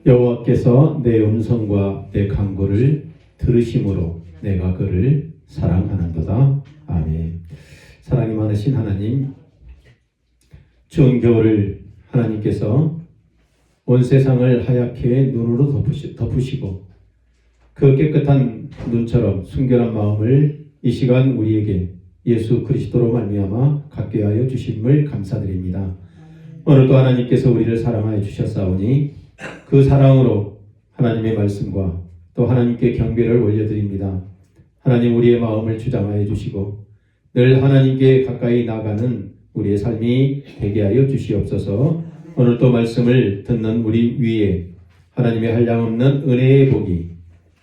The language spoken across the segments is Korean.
여호와께서 내 음성과 내 간구를 들으심으로 내가 그를 사랑하는도다. 아멘. 사랑이 많으신 하나님, 추운 겨울을 하나님께서 온 세상을 하얗게 눈으로 덮으시고 그 깨끗한 눈처럼 순결한 마음을 이 시간 우리에게 예수 그리스도로 말미암아 갖게 하여 주심을 감사드립니다. 오늘도 하나님께서 우리를 사랑하여 주셨사오니 그 사랑으로 하나님의 말씀과 또 하나님께 경배를 올려드립니다. 하나님, 우리의 마음을 주장하여 주시고 늘 하나님께 가까이 나가는 우리의 삶이 되게 하여 주시옵소서. 오늘도 말씀을 듣는 우리 위에 하나님의 한량없는 은혜의 복이,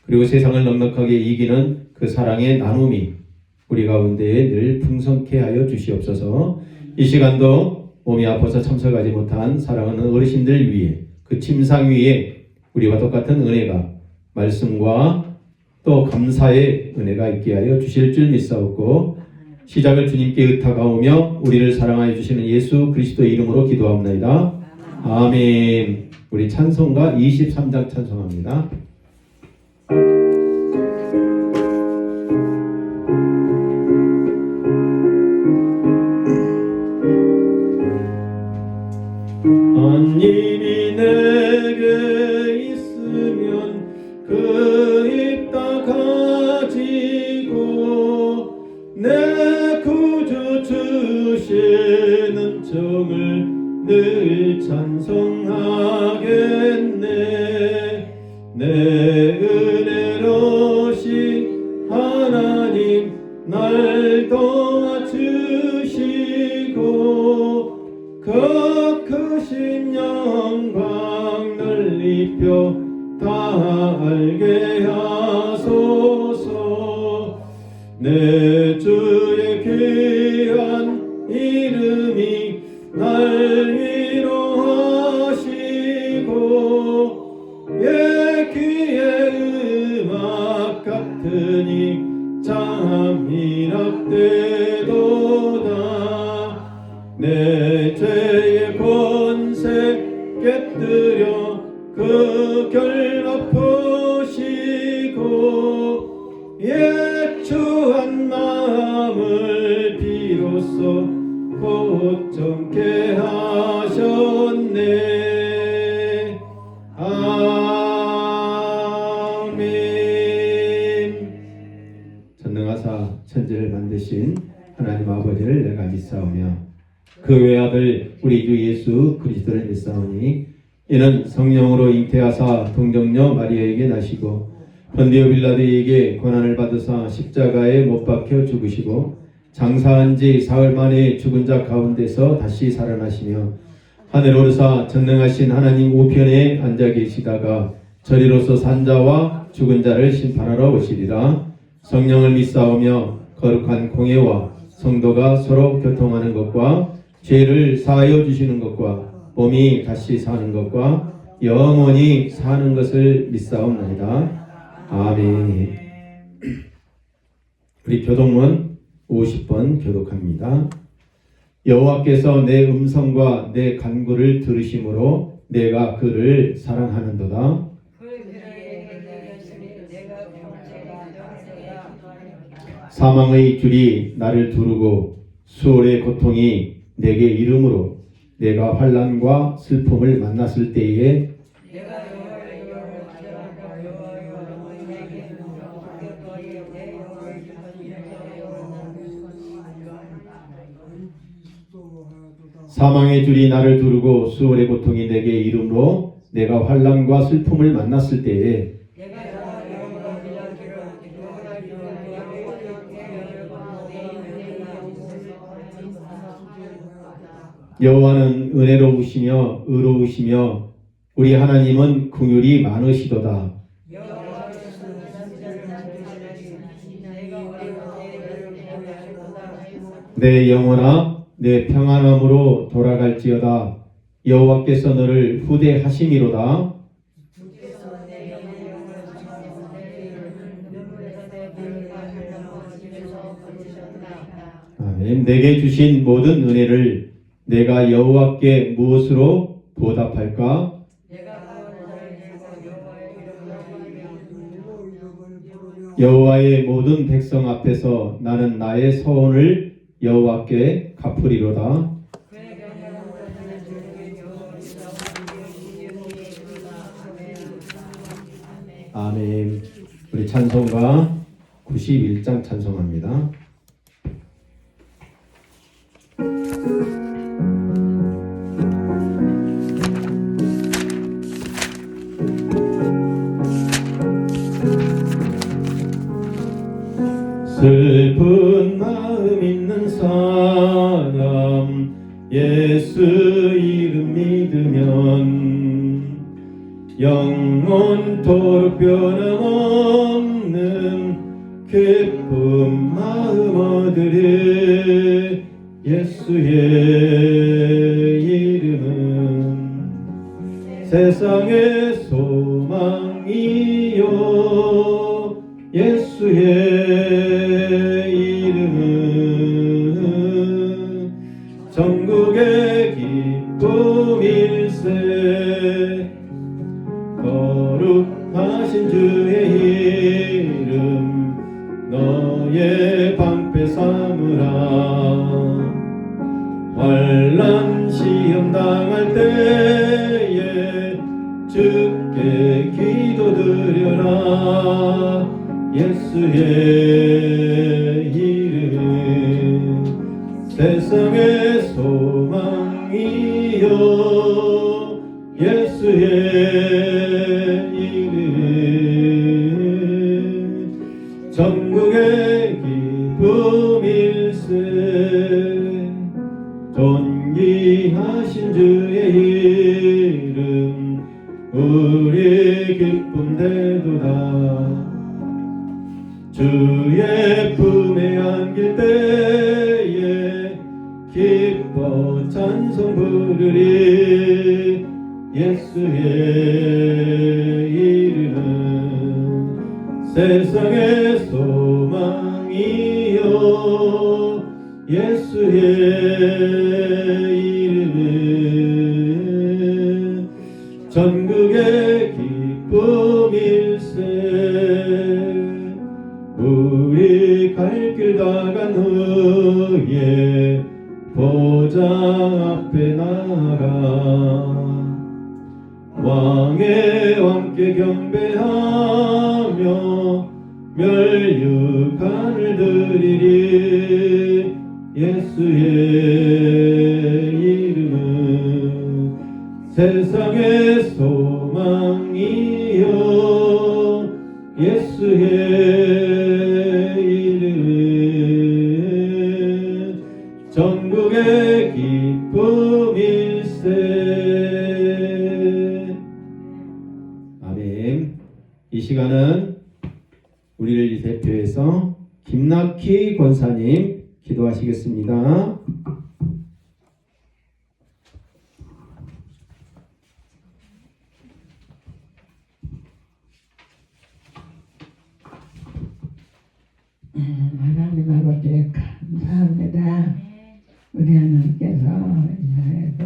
그리고 세상을 넉넉하게 이기는 그 사랑의 나눔이 우리 가운데에 늘 풍성케 하여 주시옵소서. 이 시간도 몸이 아파서 참석하지 못한 사랑하는 어르신들 위에, 그 침상 위에 우리와 똑같은 은혜가, 말씀과 또 감사의 은혜가 있게 하여 주실 줄 믿사옵고, 시작을 주님께 의탁하오며 우리를 사랑하여 주시는 예수 그리스도의 이름으로 기도합니다. 아멘. 우리 찬송가 23장 찬송합니다. 한 일이 내게 있으면 그 입 다 가지고 내 구주 주시는 정을 늘 찬송하겠네. 내 은혜로신 하나님 날 도와주시고 그 크신 영광 늘 입혀 다 알게 하소서. 내 주의 귀한 이름이 날 위로하시고 예 귀의 음악 같으니 참 희락되도다. 내 죄의 권세 깨뜨려 그 결납하시고 예 추한 마음을 비로소 곧정케 하셨네. 아멘. 전능하사 천지를 만드신 하나님 아버지를 내가 믿사오며 그 외아들 우리 주 예수 그리스도를 믿사오니 이는 성령으로 잉태하사 동정녀 마리아에게 나시고 본디오 빌라도에게 고난을 받으사 십자가에 못 박혀 죽으시고 장사한 지 사흘 만에 죽은 자 가운데서 다시 살아나시며 하늘 오르사 전능하신 하나님 우편에 앉아 계시다가 저리로서 산 자와 죽은 자를 심판하러 오시리라. 성령을 믿사오며 거룩한 공예와 성도가 서로 교통하는 것과 죄를 사하여 주시는 것과 몸이 다시 사는 것과 영원히 사는 것을 믿사옵나이다. 아멘. 우리 교독문 50번 교독합니다. 여호와께서 내 음성과 내 간구를 들으심으로 내가 그를 사랑하는도다. 사망의 줄이 나를 두르고 수월의 고통이 내게 이름으로 내가 환난과 슬픔을 만났을 때에 사망의 줄이 나를 두르고 수월의 고통이 내게 이름으로 내가 환난과 슬픔을 만났을 때에 여호와는 은혜로우시며 의로우시며 우리 하나님은 긍휼이 많으시도다. 내 영혼아 내 평안함으로 돌아갈지어다. 여호와께서 너를 후대하심이로다. 아멘. 내게 주신 모든 은혜를 내가 여호와께 무엇으로 보답할까? 여호와의 모든 백성 앞에서 나는 나의 서원을 여호와께 갚으리로다. 아멘. 우리 찬송가 91장 찬송합니다. 슬픈 마음 있는 사람 예수 이름 믿으면 영원토록 변함없는 기쁜 마음 얻으리. 예수의 이름은 세상의 소망이요 예수의 이름은 전국의 기쁨일세. 거룩하신 주의 이름 너의 방패 삼으라. 환난 시험 당할 때에 주께 기도드려라. 예수의 이름 세상의 소망이요 예수의 이름 전국의 기쁨일세. 존귀하신 주의 이름 우리 기쁨 되도다. 주의 품에 안길 때에 기뻐 찬송 부르리. 예수의 이름은 세상의 소망이요 예수의 이름은 전국의 기쁨일세. 우리 갈 길 다 간 후에 보좌 앞에 나가 왕의 왕께 경배하며 멸류관을 드리리. 예수의 이름은 세상의 소망이요 예수의 이름은 전국의 기쁨일세. 아멘. 이 시간은 우리를 대표해서 김낙희 권사님 기도하시겠습니다. 하나님 아버지 감사합니다. 우리 하나님께서 이날에도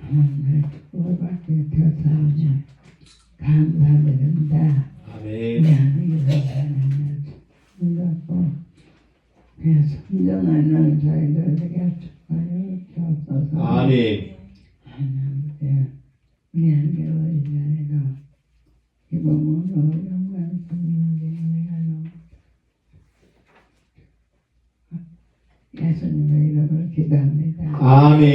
하나님의 축복을 받게 되었사오니 감사드립니다. 아멘. 우리 하나님께서 손잡고 순종하는 저희들에게 축복하여 주옵소서. 아멘. 하나님 우리 하나님께서 이 자리로 기쁨으로 영광 돌리는 내가 너무 예수님의 이름으로 기도합니다. 아멘.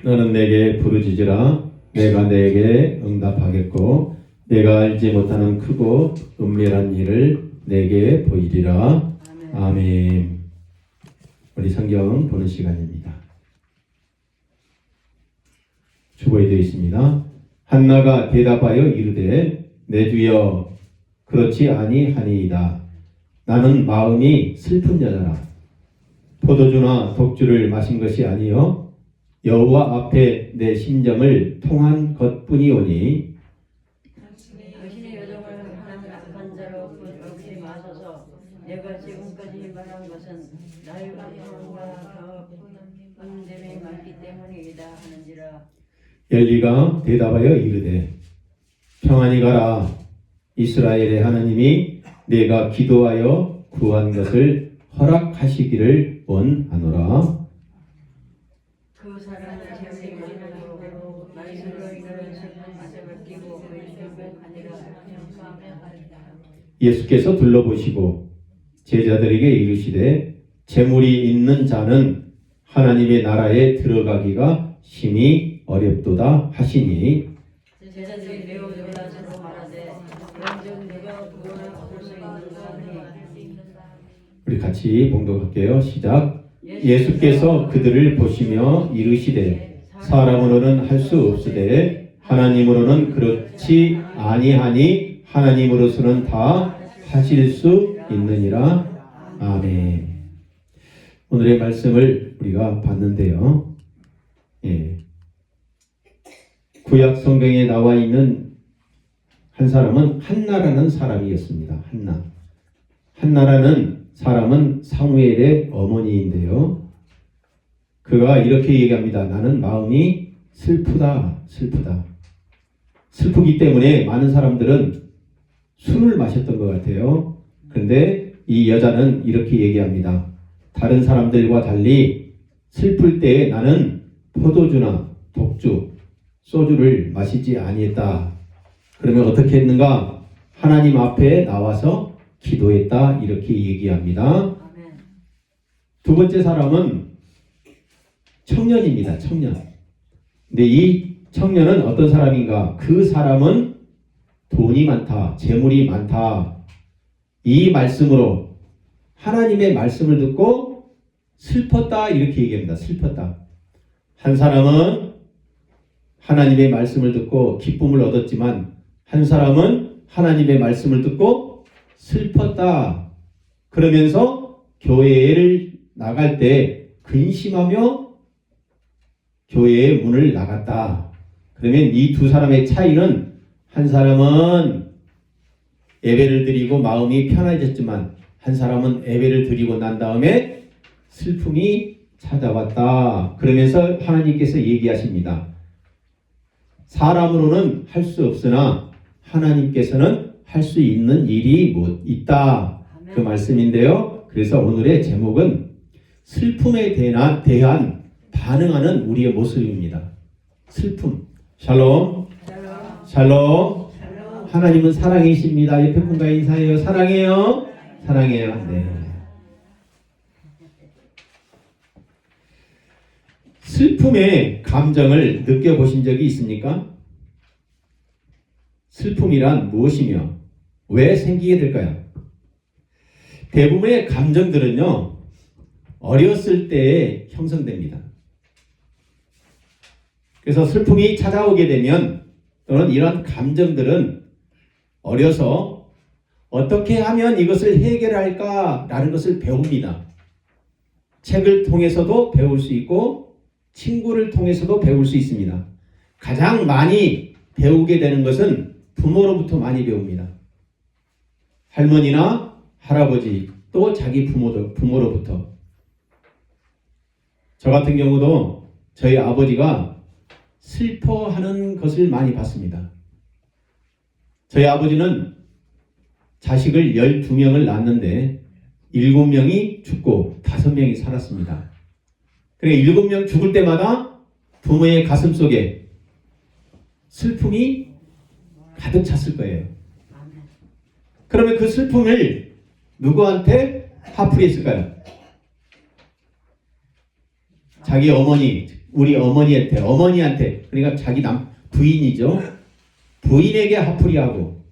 너는 내게 부르짖으라 내가 내게 응답하겠고 내가 알지 못하는 크고 은밀한 일을 내게 보이리라. 아멘. 우리 성경 보는 시간입니다. 주보에 되어 있습니다. 한나가 대답하여 이르되 내 주여 그렇지 아니하니이다. 나는 마음이 슬픈 여자라. 포도주나 독주를 마신 것이 아니요 여호와 앞에 내 심정을 통한 것뿐이오니 당신의 여정을 하나님 악한 자로 없이 마소서. 내가 지금까지 말한 것은 나의 고통과 은됨이 많기 때문이다 하는지라. 엘리가 대답하여 이르되 평안히 가라. 이스라엘의 하나님이 내가 기도하여 구한 것을 허락하시기를 원하노라. 그 사람은 재물이 많고 말씀으로 인하여 슬픈 가슴을 끼고 의심을 아니라. 예수께서 둘러보시고 제자들에게 이르시되 재물이 있는 자는 하나님의 나라에 들어가기가 심히 어렵도다 하시니 제자들이 매우 놀라서 말하되 그런즉 누가 구원을 얻을 수 있는가 하니. 우리 같이 봉독할게요. 시작. 예수께서 그들을 보시며 이르시되 사람으로는 할 수 없으되 하나님으로는 그렇지 아니하니 하나님으로서는 다 하실 수 있느니라. 아멘. 오늘의 말씀을 우리가 봤는데요. 구약 성경에 나와 있는 한 사람은 한나라는 사람이었습니다. 한나라는 사람은 사무엘의 어머니인데요. 그가 이렇게 얘기합니다. 나는 마음이 슬프다. 슬프기 때문에 많은 사람들은 술을 마셨던 것 같아요. 그런데 이 여자는 이렇게 얘기합니다. 다른 사람들과 달리 슬플 때에 나는 포도주나 독주, 소주를 마시지 아니했다. 그러면 어떻게 했는가? 하나님 앞에 나와서 기도했다. 이렇게 얘기합니다. 두 번째 사람은 청년입니다. 청년. 근데 이 청년은 어떤 사람인가? 그 사람은 돈이 많다. 재물이 많다. 이 말씀으로 하나님의 말씀을 듣고 슬펐다. 이렇게 얘기합니다. 슬펐다. 한 사람은 하나님의 말씀을 듣고 기쁨을 얻었지만 한 사람은 하나님의 말씀을 듣고 슬펐다. 그러면서 교회를 나갈 때 근심하며 교회의 문을 나갔다. 그러면 이 두 사람의 차이는 한 사람은 예배를 드리고 마음이 편해졌지만 한 사람은 예배를 드리고 난 다음에 슬픔이 찾아왔다. 그러면서 하나님께서 얘기하십니다. 사람으로는 할 수 없으나 하나님께서는 할 수 있는 일이 있다. 그 말씀인데요. 그래서 오늘의 제목은 슬픔에 대한 반응하는 우리의 모습입니다. 슬픔. 샬롬. 샬롬. 하나님은 사랑이십니다. 옆에 분과 인사해요. 사랑해요. 사랑해요. 네. 슬픔의 감정을 느껴보신 적이 있습니까? 슬픔이란 무엇이며 왜 생기게 될까요? 대부분의 감정들은요, 어렸을 때에 형성됩니다. 그래서 슬픔이 찾아오게 되면 또는 이런 감정들은 어려서 어떻게 하면 이것을 해결할까라는 것을 배웁니다. 책을 통해서도 배울 수 있고 친구를 통해서도 배울 수 있습니다. 가장 많이 배우게 되는 것은 부모로부터 많이 배웁니다. 할머니나 할아버지 또 자기 부모로부터. 저 같은 경우도 저희 아버지가 슬퍼하는 것을 많이 봤습니다. 저희 아버지는 자식을 12명을 낳았는데 7명이 죽고 5명이 살았습니다. 그러니까 7명 죽을 때마다 부모의 가슴 속에 슬픔이 가득 찼을 거예요. 그러면 그 슬픔을 누구한테 화풀이했을까요? 자기 어머니, 우리 어머니한테, 그러니까 자기 부인이죠. 부인에게 화풀이하고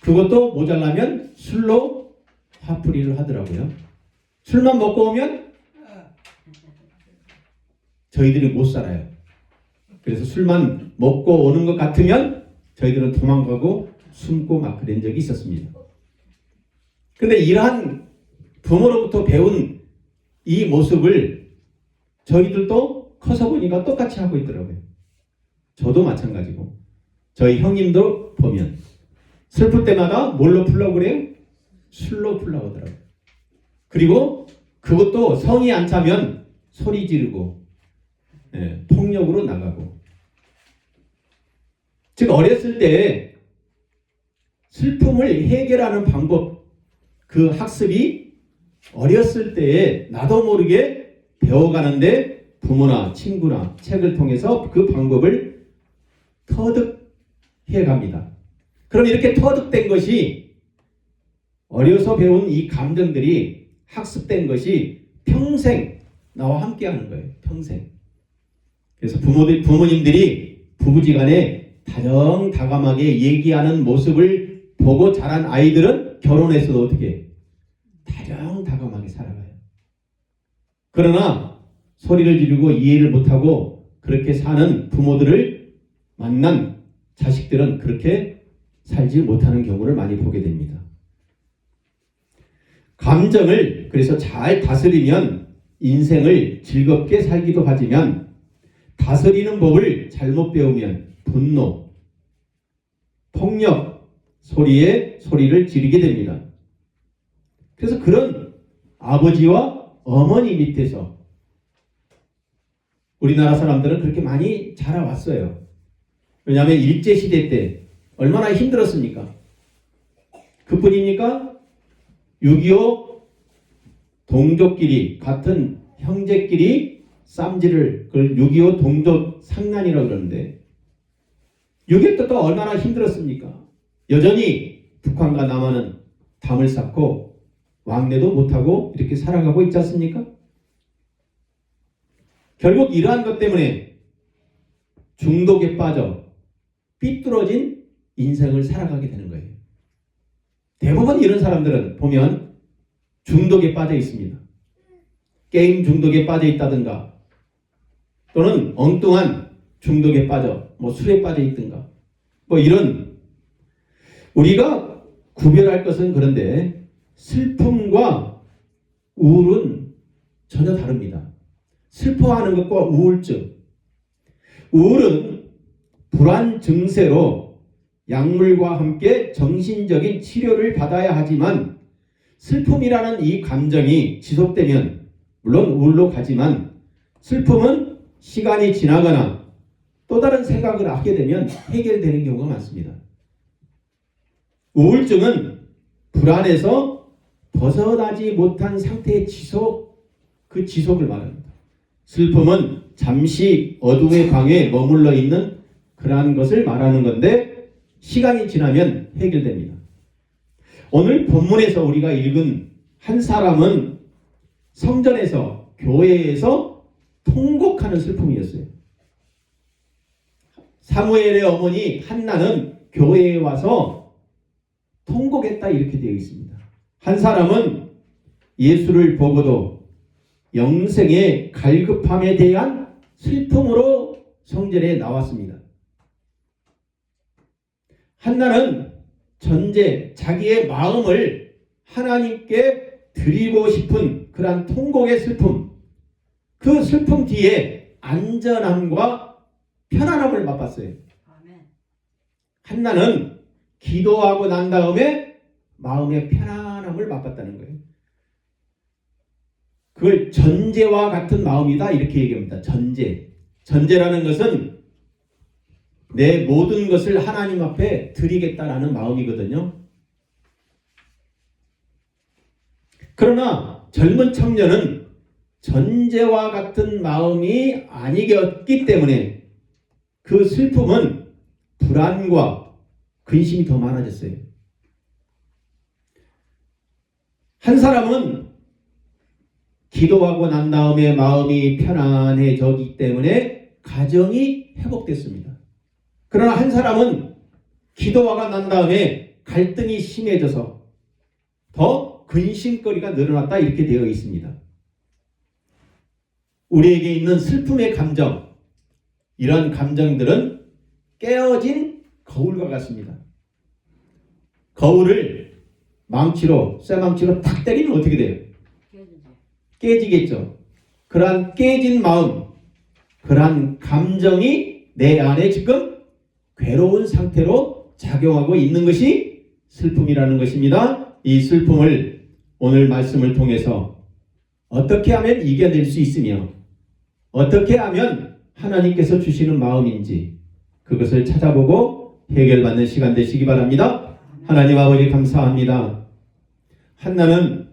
그것도 모자라면 술로 화풀이를 하더라고요. 술만 먹고 오면 저희들이 못 살아요. 그래서 술만 먹고 오는 것 같으면 저희들은 도망가고 숨고 막 그런 적이 있었습니다. 근데 이러한 부모로부터 배운 이 모습을 저희들도 커서 보니까 똑같이 하고 있더라고요. 저도 마찬가지고 저희 형님도 보면 슬플 때마다 뭘로 풀려고 그래요? 술로 풀려고 하더라고요. 그리고 그것도 성이 안 차면 소리 지르고 폭력으로 나가고. 즉 어렸을 때 슬픔을 해결하는 방법, 그 학습이 어렸을 때에 나도 모르게 배워가는데 부모나 친구나 책을 통해서 그 방법을 터득해 갑니다. 그럼 이렇게 터득된 것이 어려서 배운 이 감정들이 학습된 것이 평생 나와 함께 하는 거예요. 평생. 그래서 부모님들이 부부지간에 다정다감하게 얘기하는 모습을 보고 자란 아이들은 결혼해서도 어떻게 다정다감하게 살아가요. 그러나 소리를 지르고 이해를 못하고 그렇게 사는 부모들을 만난 자식들은 그렇게 살지 못하는 경우를 많이 보게 됩니다. 감정을 그래서 잘 다스리면 인생을 즐겁게 살기도 하지만 다스리는 법을 잘못 배우면 분노, 폭력, 소리를 지르게 됩니다. 그래서 그런 아버지와 어머니 밑에서 우리나라 사람들은 그렇게 많이 자라왔어요. 왜냐하면 일제시대 때 얼마나 힘들었습니까? 그뿐입니까? 6.25 동족끼리 같은 형제끼리 쌈질을 그걸 6.25 동족 상난이라고 그러는데 6.25 때도 얼마나 힘들었습니까? 여전히 북한과 남한은 담을 쌓고 왕래도 못하고 이렇게 살아가고 있지 않습니까? 결국 이러한 것 때문에 중독에 빠져 삐뚤어진 인생을 살아가게 되는 거예요. 대부분 이런 사람들은 보면 중독에 빠져 있습니다. 게임 중독에 빠져 있다든가 또는 엉뚱한 중독에 빠져 술에 빠져 있든가 이런 우리가 구별할 것은 그런데 슬픔과 우울은 전혀 다릅니다. 슬퍼하는 것과 우울증. 우울은 불안 증세로 약물과 함께 정신적인 치료를 받아야 하지만 슬픔이라는 이 감정이 지속되면 물론 우울로 가지만 슬픔은 시간이 지나거나 또 다른 생각을 하게 되면 해결되는 경우가 많습니다. 우울증은 불안에서 벗어나지 못한 상태의 그 지속을 말합니다. 슬픔은 잠시 어둠의 방에 머물러 있는 그러한 것을 말하는 건데 시간이 지나면 해결됩니다. 오늘 본문에서 우리가 읽은 한 사람은 성전에서 교회에서 통곡하는 슬픔이었어요. 사무엘의 어머니 한나는 교회에 와서 통곡했다 이렇게 되어 있습니다. 한 사람은 예수를 보고도 영생의 갈급함에 대한 슬픔으로 성전에 나왔습니다. 한나는 자기의 마음을 하나님께 드리고 싶은 그러한 통곡의 슬픔, 그 슬픔 뒤에 안전함과 편안함을 맛봤어요. 한나는 기도하고 난 다음에 마음의 편안함을 맛봤다는 거예요. 그걸 전제와 같은 마음이다 이렇게 얘기합니다. 전제라는 것은 내 모든 것을 하나님 앞에 드리겠다라는 마음이거든요. 그러나 젊은 청년은 전제와 같은 마음이 아니었기 때문에 그 슬픔은 불안과 근심이 더 많아졌어요. 한 사람은 기도하고 난 다음에 마음이 편안해졌기 때문에 가정이 회복됐습니다. 그러나 한 사람은 기도화가 난 다음에 갈등이 심해져서 더 근심거리가 늘어났다 이렇게 되어 있습니다. 우리에게 있는 슬픔의 감정, 이런 감정들은 깨어진 거울과 같습니다. 거울을 망치로, 쇠망치로 탁 때리면 어떻게 돼요? 깨지겠죠. 그러한 깨진 마음, 그러한 감정이 내 안에 지금 괴로운 상태로 작용하고 있는 것이 슬픔이라는 것입니다. 이 슬픔을 오늘 말씀을 통해서 어떻게 하면 이겨낼 수 있으며 어떻게 하면 하나님께서 주시는 마음인지 그것을 찾아보고 해결받는 시간 되시기 바랍니다. 하나님 아버지 감사합니다. 한나는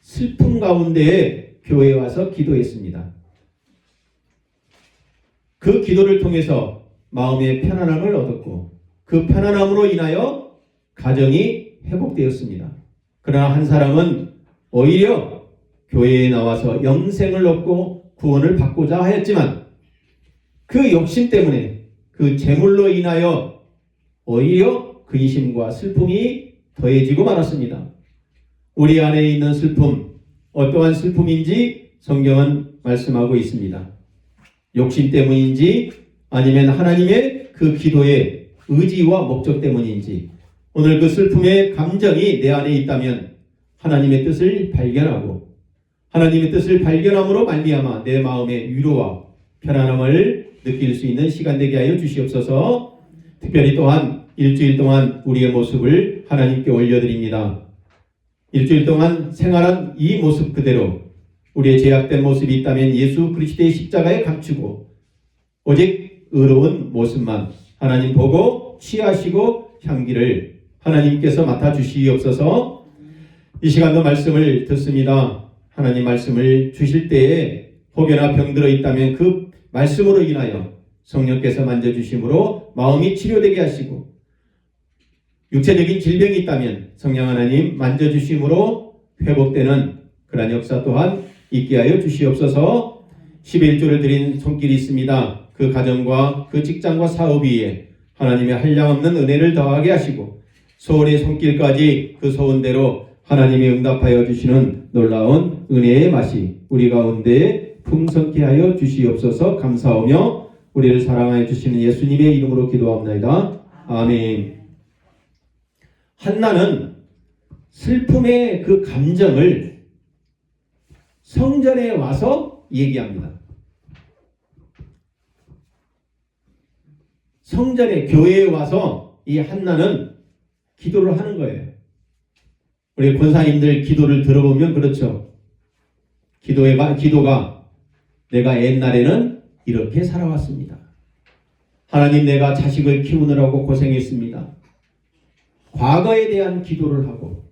슬픔 가운데에 교회에 와서 기도했습니다. 그 기도를 통해서 마음의 편안함을 얻었고 그 편안함으로 인하여 가정이 회복되었습니다. 그러나 한 사람은 오히려 교회에 나와서 영생을 얻고 구원을 받고자 하였지만 그 욕심 때문에 그 재물로 인하여 오히려 근심과 슬픔이 더해지고 말았습니다. 우리 안에 있는 슬픔, 어떠한 슬픔인지 성경은 말씀하고 있습니다. 욕심 때문인지 아니면 하나님의 그 기도의 의지와 목적 때문인지 오늘 그 슬픔의 감정이 내 안에 있다면 하나님의 뜻을 발견하고 하나님의 뜻을 발견함으로 말미암아 내 마음의 위로와 편안함을 느낄 수 있는 시간 되게 하여 주시옵소서. 특별히 또한 일주일 동안 우리의 모습을 하나님께 올려드립니다. 일주일 동안 생활한 이 모습 그대로 우리의 죄악된 모습이 있다면 예수 그리스도의 십자가에 감추고 오직 의로운 모습만 하나님 보고 취하시고 향기를 하나님께서 맡아주시옵소서. 이 시간도 말씀을 듣습니다. 하나님 말씀을 주실 때에 혹여나 병들어 있다면 그 말씀으로 인하여 성령께서 만져주심으로 마음이 치료되게 하시고 육체적인 질병이 있다면 성령 하나님 만져주심으로 회복되는 그러한 역사 또한 있게 하여 주시옵소서. 11조를 드린 손길이 있습니다. 그 가정과 그 직장과 사업 위에 하나님의 한량없는 은혜를 더하게 하시고 소원의 손길까지 그 소원대로 하나님이 응답하여 주시는 놀라운 은혜의 맛이 우리 가운데 풍성케 하여 주시옵소서. 감사하며 우리를 사랑하여 주시는 예수님의 이름으로 기도합니다. 아멘. 한나는 슬픔의 그 감정을 성전에 와서 얘기합니다. 성전에 교회에 와서 이 한나는 기도를 하는 거예요. 우리 권사님들 기도를 들어보면 그렇죠. 기도가 내가 옛날에는 이렇게 살아왔습니다. 하나님 내가 자식을 키우느라고 고생했습니다. 과거에 대한 기도를 하고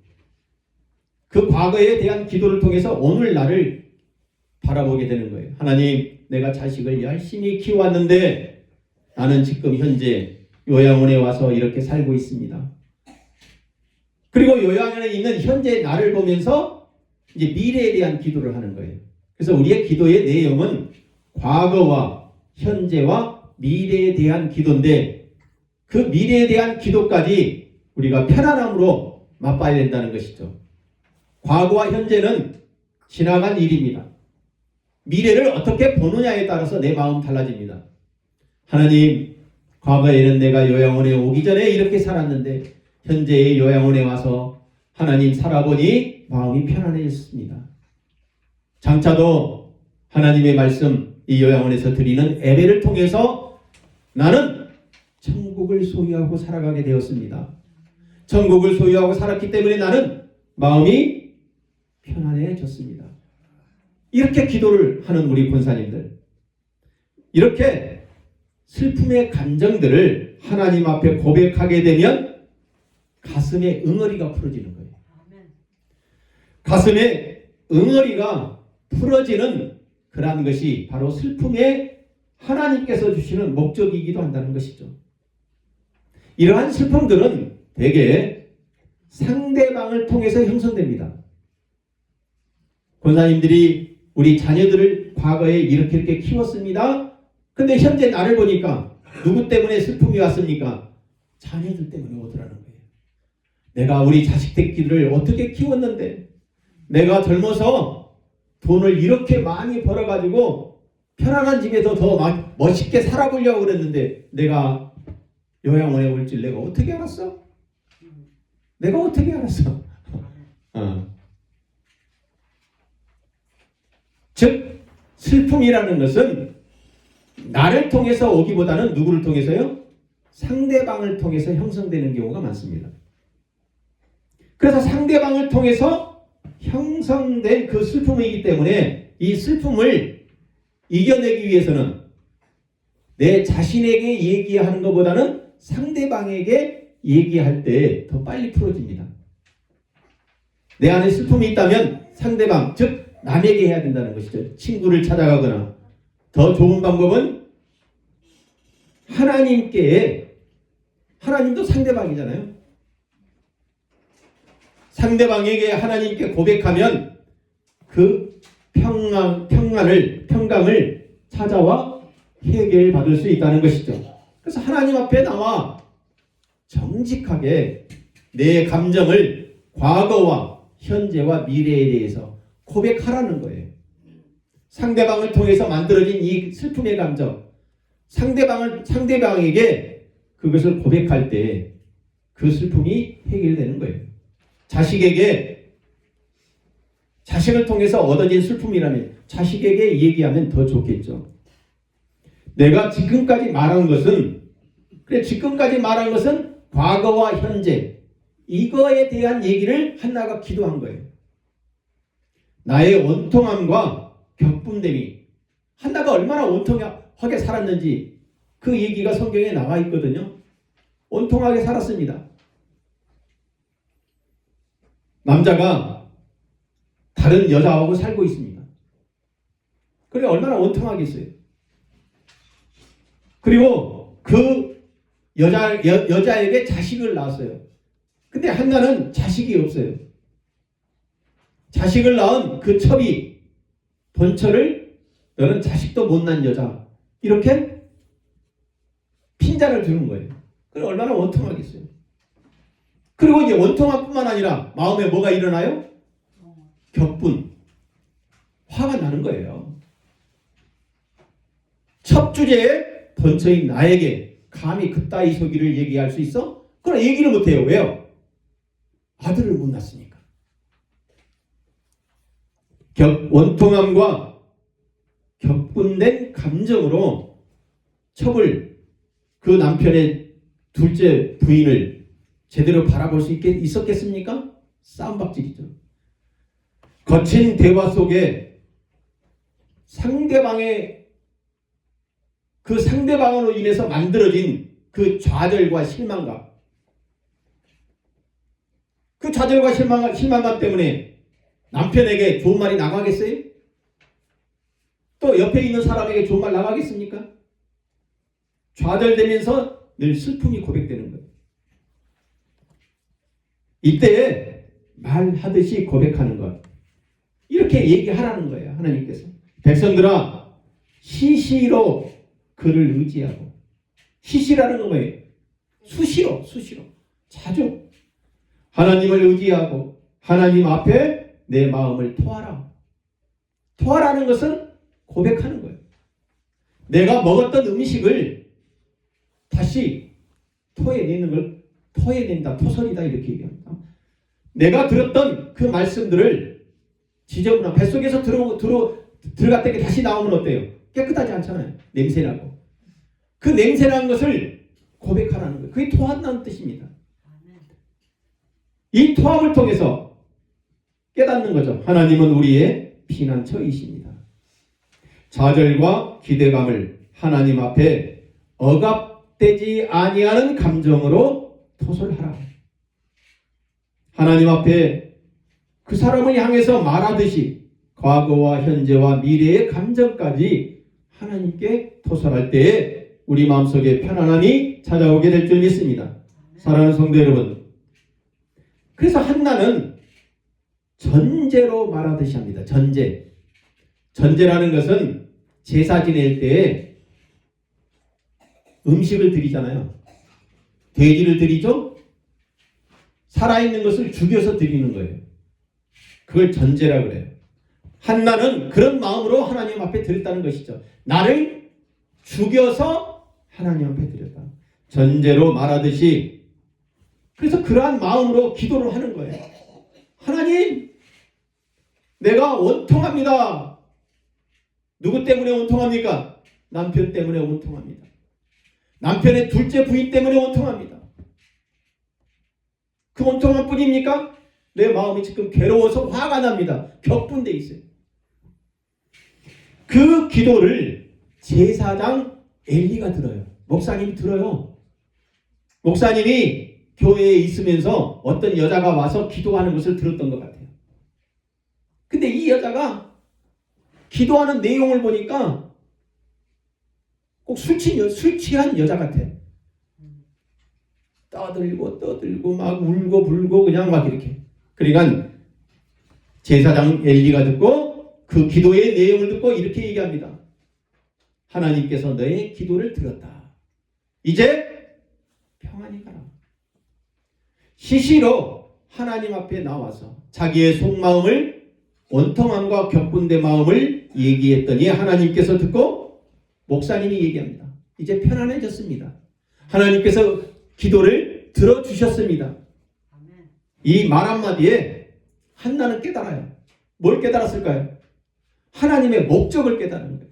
그 과거에 대한 기도를 통해서 오늘 나를 바라보게 되는 거예요. 하나님 내가 자식을 열심히 키워왔는데 나는 지금 현재 요양원에 와서 이렇게 살고 있습니다. 그리고 요양원에 있는 현재 나를 보면서 이제 미래에 대한 기도를 하는 거예요. 그래서 우리의 기도의 내용은 과거와 현재와 미래에 대한 기도인데 그 미래에 대한 기도까지 우리가 편안함으로 맛봐야 된다는 것이죠. 과거와 현재는 지나간 일입니다. 미래를 어떻게 보느냐에 따라서 내 마음 달라집니다. 하나님, 과거에는 내가 요양원에 오기 전에 이렇게 살았는데 현재의 요양원에 와서 하나님 살아보니 마음이 편안해졌습니다. 장차도 하나님의 말씀 이 요양원에서 드리는 예배를 통해서 나는 천국을 소유하고 살아가게 되었습니다. 천국을 소유하고 살았기 때문에 나는 마음이 편안해졌습니다. 이렇게 기도를 하는 우리 권사님들, 이렇게 슬픔의 감정들을 하나님 앞에 고백하게 되면 가슴에 응어리가 풀어지는 거예요. 가슴에 응어리가 풀어지는 그러한 것이 바로 슬픔에 하나님께서 주시는 목적이기도 한다는 것이죠. 이러한 슬픔들은 대개 상대방을 통해서 형성됩니다. 권사님들이 우리 자녀들을 과거에 이렇게 키웠습니다. 근데 현재 나를 보니까 누구 때문에 슬픔이 왔습니까? 자녀들 때문에 오더라는 거예요. 내가 우리 자식 새끼들을 어떻게 키웠는데, 내가 젊어서 돈을 이렇게 많이 벌어가지고 편안한 집에서 더 막 멋있게 살아보려고 그랬는데 내가 요양원에 올 줄 내가 어떻게 알았어? 내가 어떻게 알았어? 즉 슬픔이라는 것은 나를 통해서 오기보다는 누구를 통해서요? 상대방을 통해서 형성되는 경우가 많습니다. 그래서 상대방을 통해서 형성된 그 슬픔이기 때문에 이 슬픔을 이겨내기 위해서는 내 자신에게 얘기하는 것보다는 상대방에게 얘기할 때 더 빨리 풀어집니다. 내 안에 슬픔이 있다면 상대방, 즉 남에게 해야 된다는 것이죠. 친구를 찾아가거나 더 좋은 방법은 하나님도 상대방이잖아요. 상대방에게 하나님께 고백하면 그 평강을 찾아와 해결받을 수 있다는 것이죠. 그래서 하나님 앞에 나와 정직하게 내 감정을 과거와 현재와 미래에 대해서 고백하라는 거예요. 상대방을 통해서 만들어진 이 슬픔의 감정, 상대방에게 그것을 고백할 때 그 슬픔이 해결되는 거예요. 자식을 통해서 얻어진 슬픔이라면 자식에게 얘기하면 더 좋겠죠. 내가 지금까지 말한 것은 과거와 현재 이거에 대한 얘기를 한나가 기도한 거예요. 나의 원통함과 격분됨이, 한나가 얼마나 원통하게 살았는지 그 얘기가 성경에 나와 있거든요. 원통하게 살았습니다. 남자가 다른 여자하고 살고 있습니다. 그래 얼마나 원통하겠어요. 그리고 그 여자에게 자식을 낳았어요. 근데 한나는 자식이 없어요. 자식을 낳은 그 첩이 본처를 너는 자식도 못난 여자 이렇게 핀잔을 주는 거예요. 그래 얼마나 원통하겠어요. 그리고 이제 원통함 뿐만 아니라 마음에 뭐가 일어나요? 격분, 화가 나는 거예요. 첫 주제에 본처인 나에게 감히 그따위 소리를 얘기할 수 있어? 그럼 얘기를 못해요. 왜요? 아들을 못 낳았으니까. 원통함과 격분된 감정으로 첩을, 그 남편의 둘째 부인을 제대로 바라볼 수 있었겠습니까? 싸움박질이죠. 거친 대화 속에 상대방으로 인해서 만들어진 그 좌절과 실망감, 그 좌절과 실망감 때문에 남편에게 좋은 말이 나가겠어요? 또 옆에 있는 사람에게 좋은 말 나가겠습니까? 좌절되면서 늘 슬픔이 고백되는 거예요. 이때 말하듯이 고백하는 것, 이렇게 얘기하라는 거예요. 하나님께서 백성들아 시시로 그를 의지하고, 시시라는 건 뭐예요? 수시로 자주 하나님을 의지하고 하나님 앞에 내 마음을 토하라. 토하라는 것은 고백하는 거예요. 내가 먹었던 음식을 다시 토해내는 걸 토해낸다, 토설이다 이렇게 얘기합니다. 내가 들었던 그 말씀들을 지저분한 뱃속에서 들어갔다 게 다시 나오면 어때요? 깨끗하지 않잖아요. 냄새나고. 그 냄새나는 것을 고백하라는 거예요. 그게 토한다는 뜻입니다. 이 토함을 통해서 깨닫는 거죠. 하나님은 우리의 피난처이십니다. 좌절과 기대감을 하나님 앞에 억압되지 아니하는 감정으로 토설하라. 하나님 앞에 그 사람을 향해서 말하듯이 과거와 현재와 미래의 감정까지 하나님께 토설할 때에 우리 마음속에 편안함이 찾아오게 될 줄 믿습니다. 사랑하는 성도 여러분, 그래서 한나는 전제로 말하듯이 합니다. 전제라는 것은 제사 지낼 때에 음식을 드리잖아요. 돼지를 드리죠. 살아있는 것을 죽여서 드리는 거예요. 그걸 전제라 그래요. 한나는 그런 마음으로 하나님 앞에 드렸다는 것이죠. 나를 죽여서 하나님 앞에 드렸다. 전제로 말하듯이, 그래서 그러한 마음으로 기도를 하는 거예요. 하나님, 내가 원통합니다. 누구 때문에 원통합니까? 남편 때문에 원통합니다. 남편의 둘째 부인 때문에 원통합니다. 그 원통한 뿐입니까? 내 마음이 지금 괴로워서 화가 납니다. 격분돼 있어요. 그 기도를 제사장 엘리가 들어요. 목사님이 들어요. 목사님이 교회에 있으면서 어떤 여자가 와서 기도하는 것을 들었던 것 같아요. 근데 이 여자가 기도하는 내용을 보니까 꼭 술 취한 여자 같아. 떠들고 막 울고 불고 그냥 막 이렇게. 그러니까 제사장 엘리가 듣고 그 기도의 내용을 듣고 이렇게 얘기합니다. 하나님께서 너의 기도를 들었다. 이제 평안히 가라. 시시로 하나님 앞에 나와서 자기의 속마음을, 원통함과 격분된 마음을 얘기했더니 하나님께서 듣고 목사님이 얘기합니다. 이제 편안해졌습니다. 하나님께서 기도를 들어주셨습니다. 이 말 한마디에 한나는 깨달아요. 뭘 깨달았을까요? 하나님의 목적을 깨달은 거예요.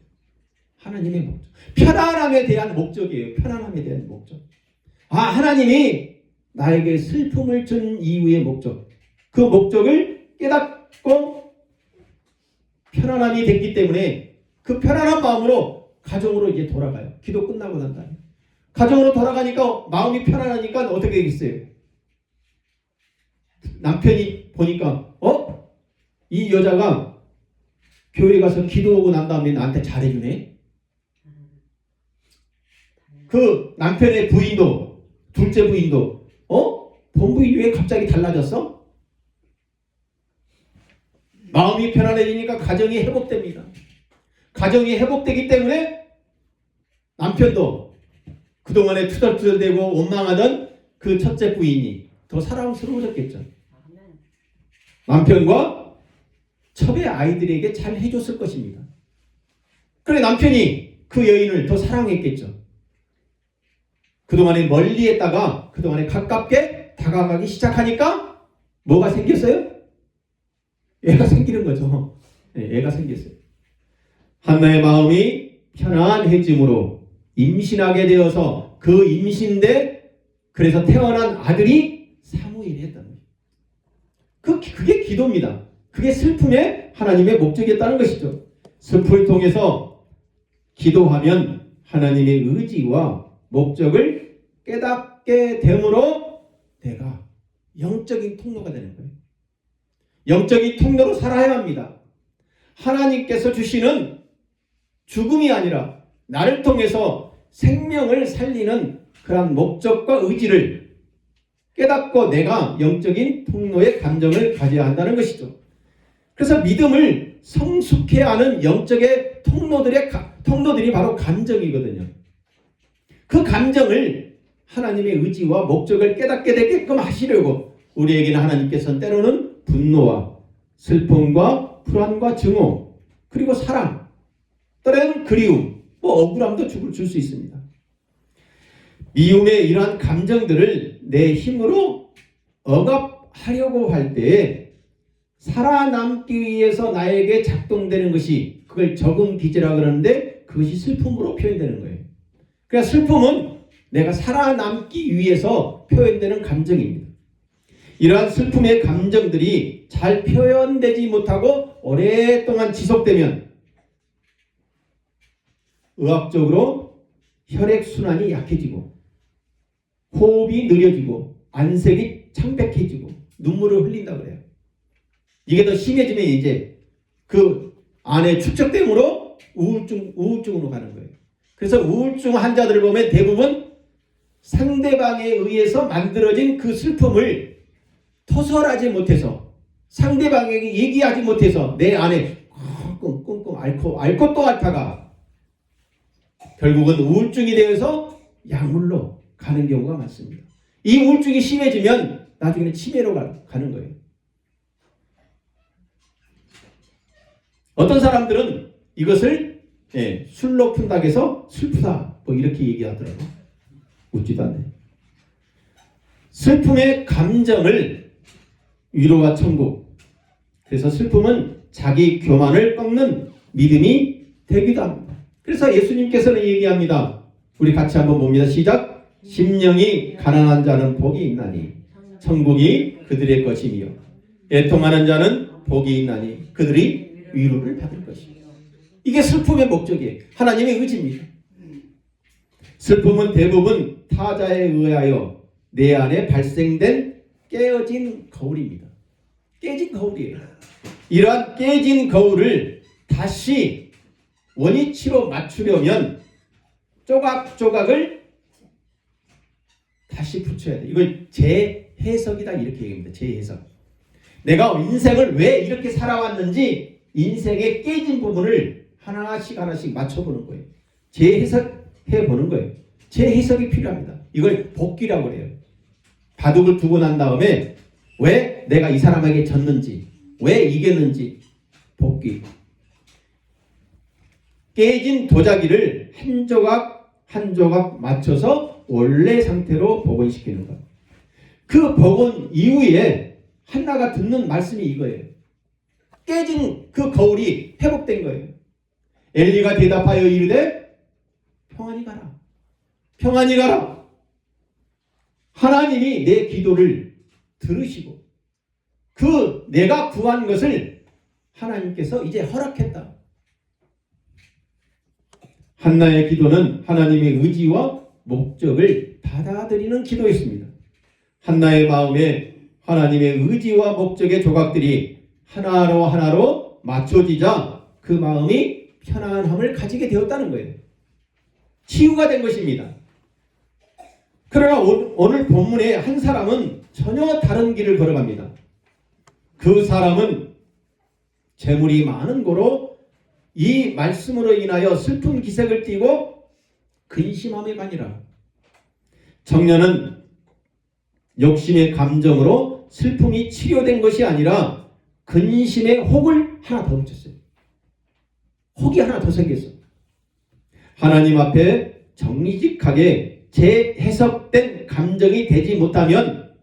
하나님의 목적. 편안함에 대한 목적이에요. 편안함에 대한 목적. 하나님이 나에게 슬픔을 준 이유의 목적. 그 목적을 깨닫고 편안함이 됐기 때문에 그 편안한 마음으로 가정으로 이제 돌아가요. 기도 끝나고 난 다음에. 가정으로 돌아가니까 마음이 편안하니까 어떻게 되겠어요? 남편이 보니까 이 여자가 교회 가서 기도하고 난 다음에 나한테 잘해주네. 그 남편의 부인도, 둘째 부인도 본부인이 왜 갑자기 달라졌어? 마음이 편안해지니까 가정이 회복됩니다. 가정이 회복되기 때문에 남편도 그동안에 투덜투덜대고 원망하던 그 첫째 부인이 더 사랑스러워졌겠죠. 남편과 첩의 아이들에게 잘 해줬을 것입니다. 그래 남편이 그 여인을 더 사랑했겠죠. 그동안에 멀리 했다가 그동안에 가깝게 다가가기 시작하니까 뭐가 생겼어요? 애가 생기는 거죠. 네, 애가 생겼어요. 한나의 마음이 편안해짐으로 임신하게 되어서 그 임신대 그래서 태어난 아들이 사무엘이었다는 거예요. 그게 기도입니다. 그게 슬픔의 하나님의 목적이었다는 것이죠. 슬픔을 통해서 기도하면 하나님의 의지와 목적을 깨닫게 되므로 내가 영적인 통로가 되는 거예요. 영적인 통로로 살아야 합니다. 하나님께서 주시는 죽음이 아니라 나를 통해서 생명을 살리는 그런 목적과 의지를 깨닫고 내가 영적인 통로의 감정을 가져야 한다는 것이죠. 그래서 믿음을 성숙해 하는 영적의 통로들이 바로 감정이거든요. 그 감정을 하나님의 의지와 목적을 깨닫게 되게끔 하시려고 우리에게는 하나님께서는 때로는 분노와 슬픔과 불안과 증오 그리고 사랑 때로는 그리움 억울함도 줄 수 있습니다. 미움의 이러한 감정들을 내 힘으로 억압하려고 할 때에 살아남기 위해서 나에게 작동되는 것이 그걸 적응 기제라 그러는데 그것이 슬픔으로 표현되는 거예요. 그러니까 슬픔은 내가 살아남기 위해서 표현되는 감정입니다. 이러한 슬픔의 감정들이 잘 표현되지 못하고 오랫동안 지속되면 의학적으로 혈액순환이 약해지고 호흡이 느려지고 안색이 창백해지고 눈물을 흘린다 그래요. 이게 더 심해지면 이제 그 안에 축적됨으로 우울증으로 가는 거예요. 그래서 우울증 환자들을 보면 대부분 상대방에 의해서 만들어진 그 슬픔을 토설하지 못해서 상대방에게 얘기하지 못해서 내 안에 끙끙 앓고 또 앓다가 결국은 우울증이 되어서 약물로 가는 경우가 많습니다. 이 우울증이 심해지면 나중에는 치매로 가는 거예요. 어떤 사람들은 이것을 술로 푼다고 해서 슬프다 뭐 이렇게 얘기하더라고요. 웃지도 않네. 슬픔의 감정을 위로와 천국, 그래서 슬픔은 자기 교만을 꺾는 믿음이 되기도 합니다. 그래서 예수님께서는 얘기합니다. 우리 같이 한번 봅니다. 시작. 심령이 가난한 자는 복이 있나니 천국이 그들의 것이며 애통하는 자는 복이 있나니 그들이 위로를 받을 것이며. 이게 슬픔의 목적이에요. 하나님의 의지입니다. 슬픔은 대부분 타자에 의하여 내 안에 발생된 깨어진 거울입니다. 깨진 거울이에요. 이러한 깨진 거울을 다시 원위치로 맞추려면 조각조각을 다시 붙여야 돼요. 이걸 재해석이다 이렇게 얘기합니다. 재해석. 내가 인생을 왜 이렇게 살아왔는지 인생의 깨진 부분을 하나씩 맞춰보는 거예요. 재해석해보는 거예요. 재해석이 필요합니다. 이걸 복귀라고 그래요. 바둑을 두고 난 다음에 왜 내가 이 사람에게 졌는지, 왜 이겼는지 복귀. 깨진 도자기를 한 조각 한 조각 맞춰서 원래 상태로 복원시키는 것. 그 복원 이후에 한나가 듣는 말씀이 이거예요. 깨진 그 거울이 회복된 거예요. 엘리가 대답하여 이르되 평안히 가라. 평안히 가라. 하나님이 내 기도를 들으시고 그 내가 구한 것을 하나님께서 이제 허락했다. 한나의 기도는 하나님의 의지와 목적을 받아들이는 기도였습니다. 한나의 마음에 하나님의 의지와 목적의 조각들이 하나로 맞춰지자 그 마음이 편안함을 가지게 되었다는 거예요. 치유가 된 것입니다. 그러나 오늘 본문에 한 사람은 전혀 다른 길을 걸어갑니다. 그 사람은 재물이 많은 고로 이 말씀으로 인하여 슬픈 기색을 띠고 근심함에 가니라. 청년은 욕심의 감정으로 슬픔이 치료된 것이 아니라 근심의 혹을 하나 더 붙였어요. 혹이 하나 더 생겼어. 하나님 앞에 정직하게 재해석된 감정이 되지 못하면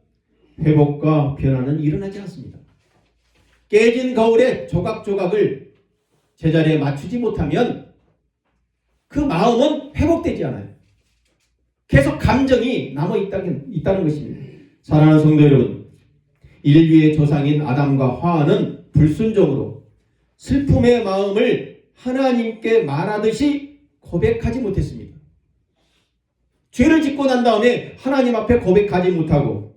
회복과 변화는 일어나지 않습니다. 깨진 거울의 조각조각을 제자리에 맞추지 못하면 그 마음은 회복되지 않아요. 계속 감정이 남아있다는 것입니다. 사랑하는 성도 여러분, 인류의 조상인 아담과 하와는 불순종으로 슬픔의 마음을 하나님께 말하듯이 고백하지 못했습니다. 죄를 짓고 난 다음에 하나님 앞에 고백하지 못하고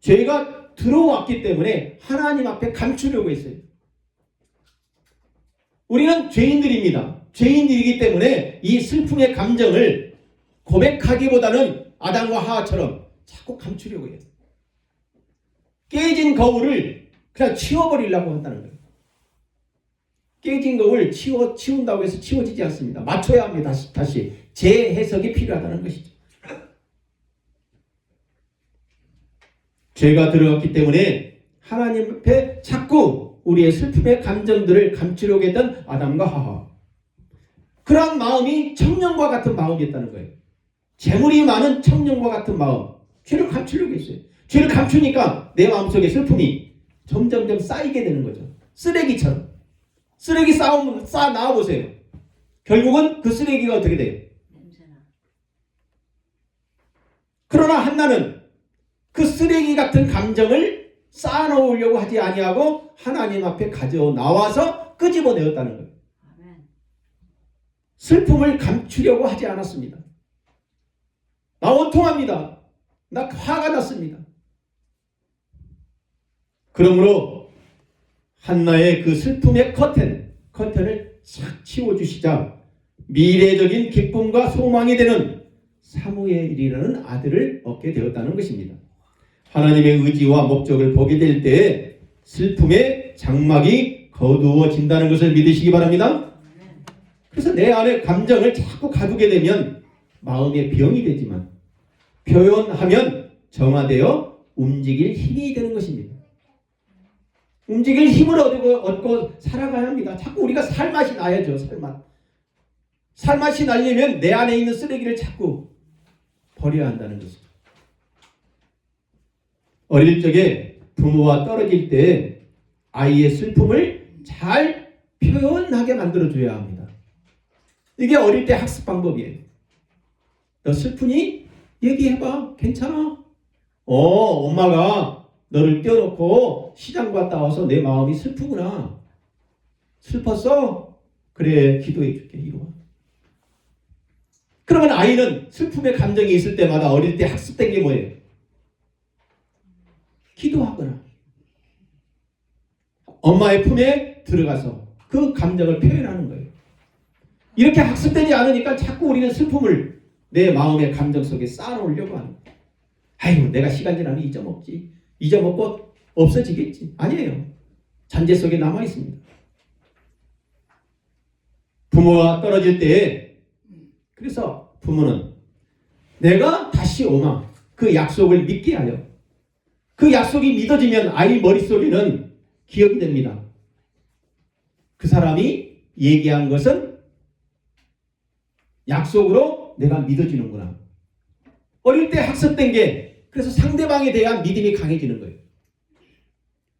죄가 들어왔기 때문에 하나님 앞에 감추려고 했어요. 우리는 죄인들입니다. 죄인들이기 때문에 이 슬픔의 감정을 고백하기보다는 아담과 하와처럼 자꾸 감추려고 해요. 깨진 거울을 그냥 치워버리려고 한다는 거예요. 깨진 거울 치운다고 해서 치워지지 않습니다. 맞춰야 합니다. 다시 재해석이 필요하다는 것이죠. 죄가 들어갔기 때문에 하나님 앞에 자꾸 우리의 슬픔의 감정들을 감추려고 했던 아담과 하와. 그런 마음이 청년과 같은 마음이었다는 거예요. 재물이 많은 청년과 같은 마음. 죄를 감추려고 했어요. 죄를 감추니까 내 마음속에 슬픔이 점점점 쌓이게 되는 거죠. 쓰레기처럼. 쓰레기 쌓아 나와보세요. 결국은 그 쓰레기가 어떻게 돼요? 그러나 한나는 그 쓰레기 같은 감정을 쌓아놓으려고 하지 아니하고 하나님 앞에 가져 나와서 끄집어내었다는 거예요. 슬픔을 감추려고 하지 않았습니다. 나 원통합니다. 나 화가 났습니다. 그러므로 한나의 그 슬픔의 커튼을 싹 치워주시자 미래적인 기쁨과 소망이 되는 사무엘이라는 아들을 얻게 되었다는 것입니다. 하나님의 의지와 목적을 보게 될 때에 슬픔의 장막이 거두어진다는 것을 믿으시기 바랍니다. 그래서 내 안에 감정을 자꾸 가두게 되면 마음의 병이 되지만 표현하면 정화되어 움직일 힘이 되는 것입니다. 움직일 힘을 얻고 살아가야 합니다. 자꾸 우리가 살맛이 나야죠. 살맛이 나려면 내 안에 있는 쓰레기를 자꾸 버려야 한다는 것이죠. 어릴 적에 부모와 떨어질 때 아이의 슬픔을 잘 표현하게 만들어줘야 합니다. 이게 어릴 때 학습 방법이에요. 너 슬프니? 얘기해봐. 괜찮아? 엄마가 너를 떼어놓고 시장 갔다 와서 내 마음이 슬프구나. 슬펐어? 그래, 기도해 줄게. 이리 와. 그러면 아이는 슬픔의 감정이 있을 때마다 어릴 때 학습된 게 뭐예요? 기도하거나 엄마의 품에 들어가서 그 감정을 표현하는 거예요. 이렇게 학습되지 않으니까 자꾸 우리는 슬픔을 내 마음의 감정 속에 쌓아놓으려고 하는 거예요. 아이고, 내가 시간 지나면 잊어먹지. 잊어먹고 없어지겠지. 아니에요. 잔재 속에 남아있습니다. 부모와 떨어질 때 그래서 부모는 내가 다시 오마 그 약속을 믿게 하여 그 약속이 믿어지면 아이 머릿속에는 기억이 됩니다. 그 사람이 얘기한 것은 약속으로 내가 믿어지는구나. 어릴 때 학습된 게 그래서 상대방에 대한 믿음이 강해지는 거예요.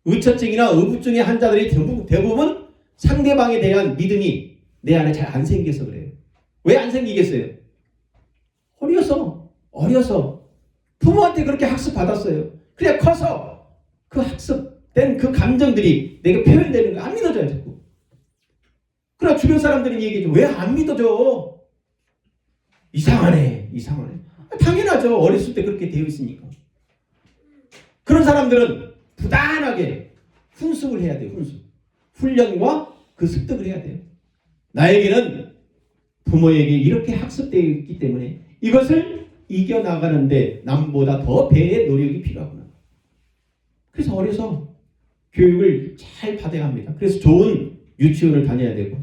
의처증이나 의부증의 환자들이 대부분 상대방에 대한 믿음이 내 안에 잘 안 생겨서 그래요. 왜 안 생기겠어요? 어려서 부모한테 그렇게 학습받았어요. 그래 커서 그 학습된 그 감정들이 내게 표현되는 거 안 믿어져요. 자꾸. 그러나 주변 사람들은 얘기해줘. 왜 안 믿어져? 이상하네. 당연하죠. 어렸을 때 그렇게 되어 있으니까. 그런 사람들은 부단하게 훈습을 해야 돼요. 훈련과 그 습득을 해야 돼요. 나에게는 부모에게 이렇게 학습되어 있기 때문에 이것을 이겨나가는데 남보다 더 배의 노력이 필요하구나. 그래서 어려서 교육을 잘 받아야 합니다. 그래서 좋은 유치원을 다녀야 되고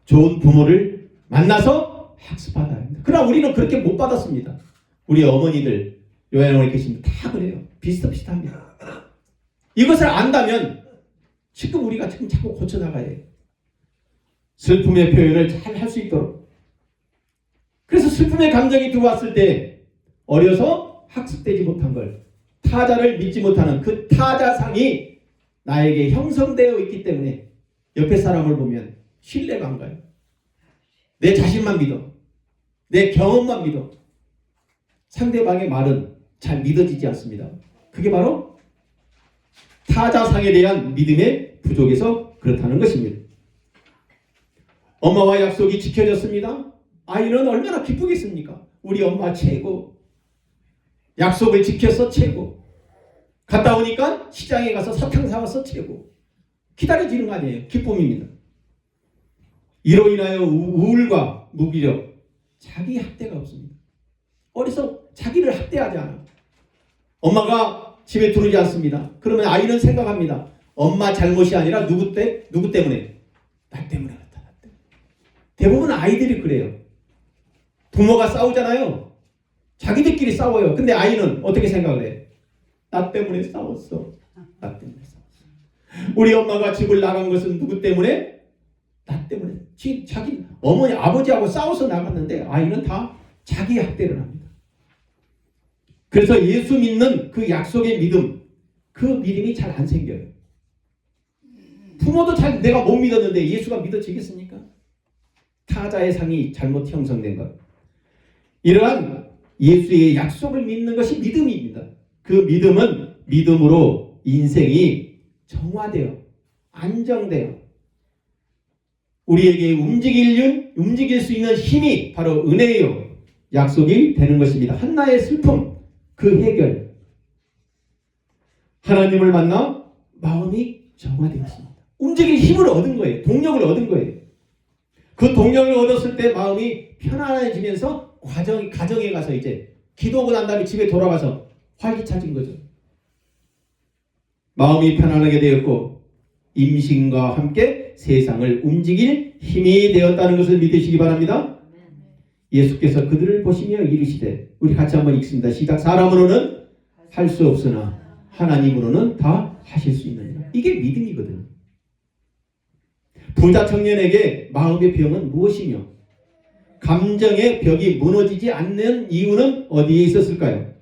좋은 부모를 만나서 학습받아야 합니다. 그러나 우리는 그렇게 못 받았습니다. 우리 어머니들 요양원에 계시면 다 그래요. 비슷합니다. 이것을 안다면 우리가 지금 자꾸 고쳐나가야 해요. 슬픔의 표현을 잘 할 수 있도록. 그래서 슬픔의 감정이 들어왔을 때 어려서 학습되지 못한 걸 타자를 믿지 못하는 그 타자상이 나에게 형성되어 있기 때문에 옆에 사람을 보면 신뢰가 안 가요. 내 자신만 믿어. 내 경험만 믿어. 상대방의 말은 잘 믿어지지 않습니다. 그게 바로 타자상에 대한 믿음의 부족에서 그렇다는 것입니다. 엄마와 약속이 지켜졌습니다. 아이는 얼마나 기쁘겠습니까? 우리 엄마 최고. 약속을 지켜서 최고. 갔다 오니까 시장에 가서 사탕 사와서 최고. 기다려지는 거 아니에요. 기쁨입니다. 이로 인하여 우울과 무기력, 자기 학대가 없습니다. 어려서 자기를 학대하지 않아. 엄마가 집에 들어오지 않습니다. 그러면 아이는 생각합니다. 엄마 잘못이 아니라 누구 때문에? 나 때문에 그렇다. 대부분 아이들이 그래요. 부모가 싸우잖아요. 자기들끼리 싸워요. 근데 아이는 어떻게 생각을 해? 나 때문에 싸웠어. 우리 엄마가 집을 나간 것은 누구 때문에? 나 때문에. 자기 어머니 아버지하고 싸워서 나갔는데 아이는 다 자기 학대를 합니다. 그래서 예수 믿는 그 약속의 믿음, 그 믿음이 잘 안 생겨요. 부모도 잘 내가 못 믿었는데 예수가 믿어지겠습니까? 타자의 상이 잘못 형성된 것. 이러한 예수의 약속을 믿는 것이 믿음입니다. 그 믿음은 믿음으로 인생이 정화되어 안정되어 우리에게 움직일 수 있는 힘이 바로 은혜요 약속이 되는 것입니다. 한나의 슬픔 그 해결. 하나님을 만나 마음이 정화되었습니다. 움직일 힘을 얻은 거예요. 동력을 얻은 거예요. 그 동력을 얻었을 때 마음이 편안해지면서 가정에 가서 이제 기도하고 난 다음에 집에 돌아가서 활기차진 거죠. 마음이 편안하게 되었고 임신과 함께 세상을 움직일 힘이 되었다는 것을 믿으시기 바랍니다. 예수께서 그들을 보시며 이르시되, 우리 같이 한번 읽습니다. 시작. 사람으로는 할 수 없으나 하나님으로는 다 하실 수 있느니라. 이게 믿음이거든요. 부자 청년에게 마음의 병은 무엇이며 감정의 벽이 무너지지 않는 이유는 어디에 있었을까요?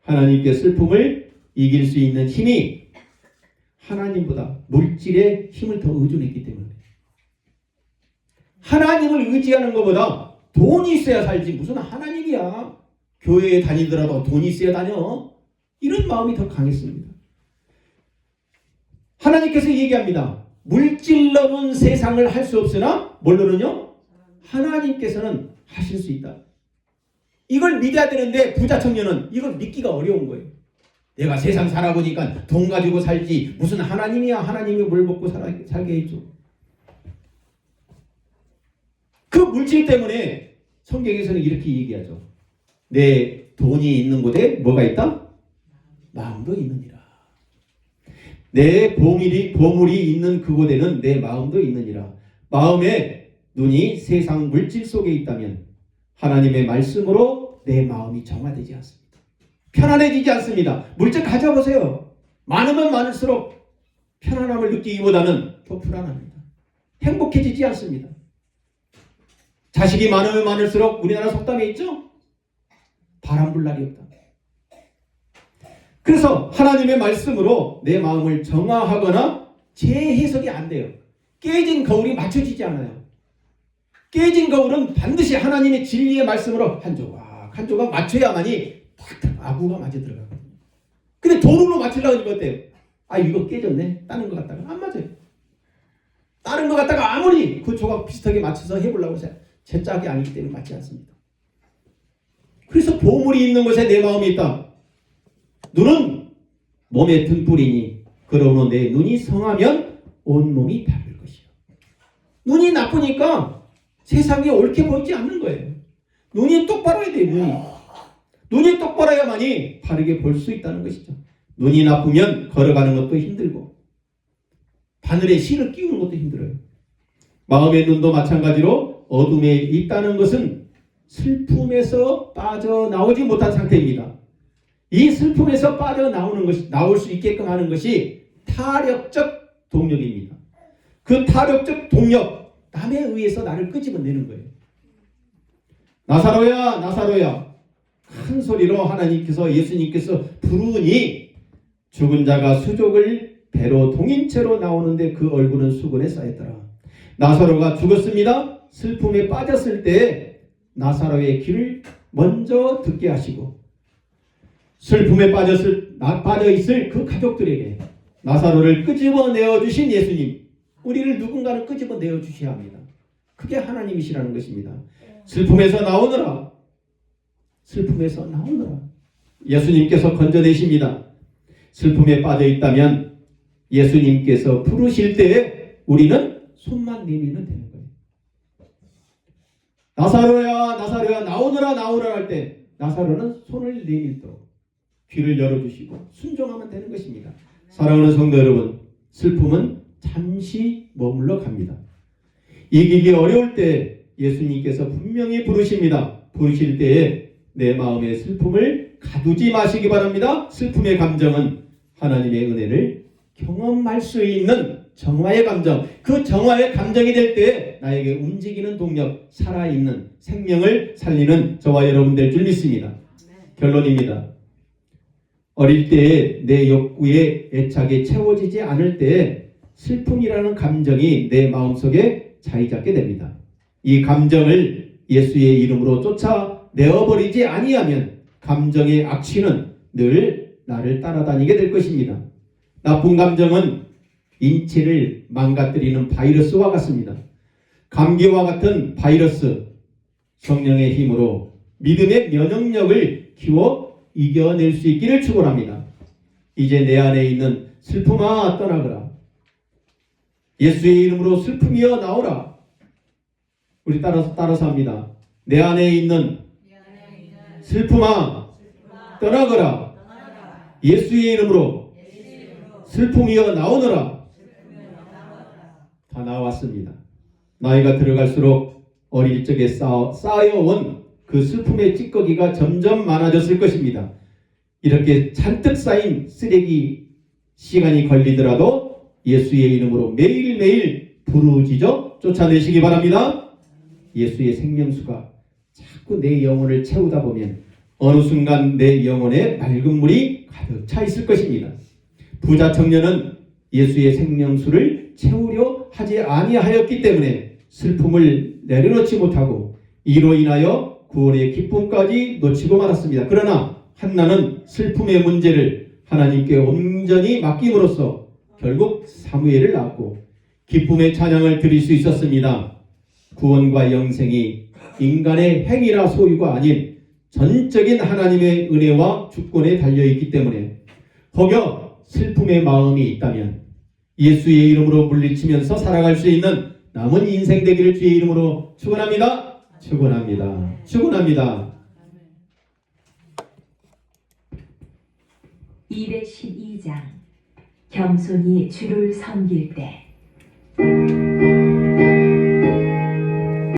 하나님께 슬픔을 이길 수 있는 힘이 하나님보다 물질의 힘을 더 의존했기 때문에, 하나님을 의지하는 것보다 돈이 있어야 살지 무슨 하나님이야. 교회에 다니더라도 돈이 있어야 다녀. 이런 마음이 더 강했습니다. 하나님께서 얘기합니다. 물질로는 세상을 할 수 없으나 뭘로는요? 하나님께서는 하실 수 있다. 이걸 믿어야 되는데 부자 청년은 이걸 믿기가 어려운 거예요. 내가 세상 살아보니까 돈 가지고 살지 무슨 하나님이야. 하나님이 뭘 먹고 살게 해줘. 그 물질 때문에 성경에서는 이렇게 얘기하죠. 내 돈이 있는 곳에 뭐가 있다? 마음도 있느니라. 내 보물이 있는 그곳에는 내 마음도 있느니라. 마음에 눈이 세상 물질 속에 있다면 하나님의 말씀으로 내 마음이 정화되지 않습니다. 편안해지지 않습니다. 물질 가져보세요. 많으면 많을수록 편안함을 느끼기보다는 더 불안합니다. 행복해지지 않습니다. 자식이 많으면 많을수록 우리나라 속담에 있죠? 바람 불 날이 없다. 그래서 하나님의 말씀으로 내 마음을 정화하거나 재해석이 안 돼요. 깨진 거울이 맞춰지지 않아요. 깨진 거울은 반드시 하나님의 진리의 말씀으로 한 조각 한 조각 맞춰야만이 탁탁 아구가 맞아 들어가거든요. 근데 돈으로 맞추려고 하니까 어때요? 아, 이거 깨졌네. 다른 거 갖다가 안 맞아요. 다른 거 갖다가 아무리 그 조각 비슷하게 맞춰서 해보려고 해서 제 짝이 아니기 때문에 맞지 않습니다. 그래서 보물이 있는 곳에 내 마음이 있다. 눈은 몸의 등불이니 그러므로 내 눈이 성하면 온몸이 밝을 것이요. 눈이 나쁘니까 세상이 옳게 보이지 않는 거예요. 눈이 똑바로야 돼요. 눈이 똑바로야만이 바르게 볼 수 있다는 것이죠. 눈이 나쁘면 걸어가는 것도 힘들고 바늘에 실을 끼우는 것도 힘들어요. 마음의 눈도 마찬가지로 어둠에 있다는 것은 슬픔에서 빠져나오지 못한 상태입니다. 이 슬픔에서 빠져나오는 것이, 나올 수 있게끔 하는 것이 타력적 동력입니다. 그 타력적 동력, 남에 의해서 나를 끄집어내는 거예요. 나사로야, 나사로야. 큰 소리로 하나님께서, 예수님께서 부르니 죽은 자가 수족을 배로 동인채로 나오는데 그 얼굴은 수건에 쌓였더라. 나사로가 죽었습니다. 슬픔에 빠졌을 때 나사로의 길을 먼저 듣게 하시고 슬픔에 빠져있을 그 가족들에게 나사로를 끄집어내어 주신 예수님, 우리를 누군가는 끄집어내어 주셔야 합니다. 그게 하나님이시라는 것입니다. 슬픔에서 나오너라. 슬픔에서 나오너라. 예수님께서 건져내십니다. 슬픔에 빠져있다면 예수님께서 부르실 때에 우리는 손만 내밀면 되는 거예요. 나사로야, 나사로야, 나오너라, 나오너라 할 때 나사로는 손을 내밀도록 귀를 열어주시고 순종하면 되는 것입니다. 사랑하는 성도 여러분, 슬픔은 잠시 머물러 갑니다. 이기기 어려울 때 예수님께서 분명히 부르십니다. 부르실 때에 내 마음의 슬픔을 가두지 마시기 바랍니다. 슬픔의 감정은 하나님의 은혜를 경험할 수 있는 정화의 감정, 그 정화의 감정이 될 때 나에게 움직이는 동력, 살아있는 생명을 살리는 저와 여러분 될 줄 믿습니다. 결론입니다. 어릴 때에 내 욕구에 애착이 채워지지 않을 때 슬픔이라는 감정이 내 마음속에 자리 잡게 됩니다. 이 감정을 예수의 이름으로 쫓아내어버리지 아니하면 감정의 악취는 늘 나를 따라다니게 될 것입니다. 나쁜 감정은 인체를 망가뜨리는 바이러스와 같습니다. 감기와 같은 바이러스, 성령의 힘으로 믿음의 면역력을 키워 이겨낼 수 있기를 축원합니다. 이제 내 안에 있는 슬픔아 떠나거라. 예수의 이름으로 슬픔이여 나오라. 우리 따라서 합니다. 내 안에 있는 슬픔아 떠나거라. 예수의 이름으로 슬픔이여 나오너라. 다 나왔습니다. 나이가 들어갈수록 어릴 적에 쌓여온 그 슬픔의 찌꺼기가 점점 많아졌을 것입니다. 이렇게 잔뜩 쌓인 쓰레기 시간이 걸리더라도 예수의 이름으로 매일매일 부르짖어 쫓아내시기 바랍니다. 예수의 생명수가 자꾸 내 영혼을 채우다 보면 어느 순간 내 영혼에 맑은 물이 가득 차 있을 것입니다. 부자 청년은 예수의 생명수를 채우려 하지 아니하였기 때문에 슬픔을 내려놓지 못하고 이로 인하여 구원의 기쁨까지 놓치고 말았습니다. 그러나 한나는 슬픔의 문제를 하나님께 온전히 맡김으로써 결국 사무엘을 낳았고 기쁨의 찬양을 드릴 수 있었습니다. 구원과 영생이 인간의 행위라 소유가 아닌 전적인 하나님의 은혜와 주권에 달려있기 때문에 혹여 슬픔의 마음이 있다면 예수의 이름으로 물리치면서 살아갈 수 있는 남은 인생 되기를 주의 이름으로 축원합니다. 축원합니다. 축원합니다. 212장 겸손히 주를 섬길 때